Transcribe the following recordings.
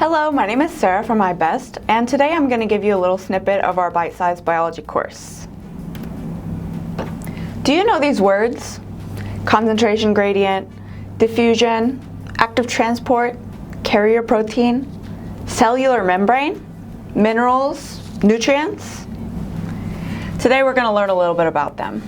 Hello, my name is Sarah from iBest, and today I'm going to give you a little snippet of our bite-sized biology course. Do you know these words? Concentration gradient, diffusion, active transport, carrier protein, cellular membrane, minerals, nutrients? Today we're going to learn a little bit about them.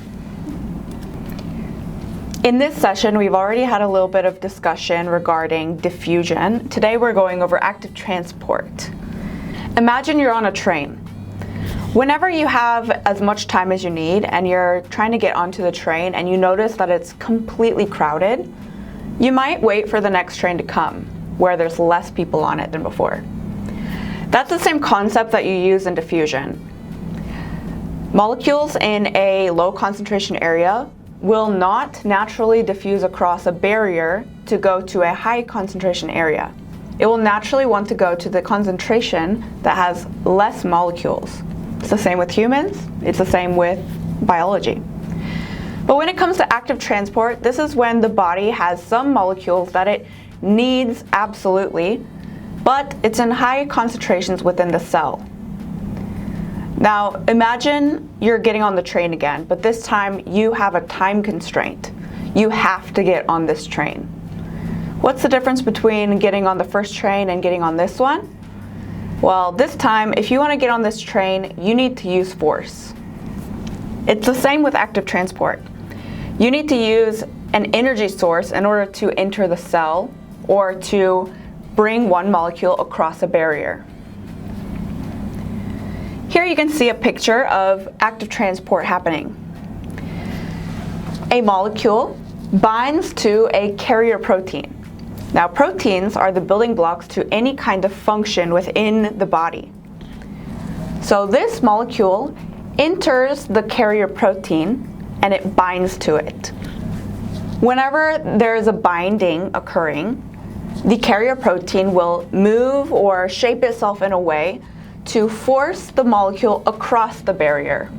In this session, we've already had a little bit of discussion regarding diffusion. Today we're going over active transport. Imagine you're on a train. Whenever you have as much time as you need and you're trying to get onto the train and you notice that it's completely crowded, you might wait for the next train to come, where there's less people on it than before. That's the same concept that you use in diffusion. Molecules in a low concentration area will not naturally diffuse across a barrier to go to a high concentration area. It will naturally want to go to the concentration that has less molecules. It's the same with humans, it's the same with biology. But when it comes to active transport, this is when the body has some molecules that it needs absolutely, but it's in high concentrations within the cell. Now, imagine you're getting on the train again, but this time you have a time constraint. You have to get on this train. What's the difference between getting on the first train and getting on this one? Well, this time, if you want to get on this train, you need to use force. It's the same with active transport. You need to use an energy source in order to enter the cell or to bring one molecule across a barrier. Here you can see a picture of active transport happening. A molecule binds to a carrier protein. Now, proteins are the building blocks to any kind of function within the body. So this molecule enters the carrier protein and it binds to it. Whenever there is a binding occurring, the carrier protein will move or shape itself in a way to force the molecule across the barrier.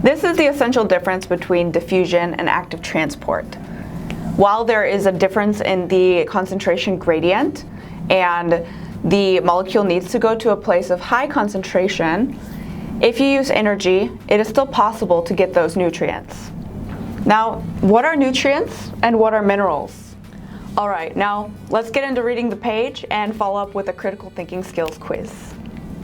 This is the essential difference between diffusion and active transport. While there is a difference in the concentration gradient and the molecule needs to go to a place of high concentration, if you use energy, it is still possible to get those nutrients. Now, what are nutrients and what are minerals? All right, now let's get into reading the page and follow up with a critical thinking skills quiz.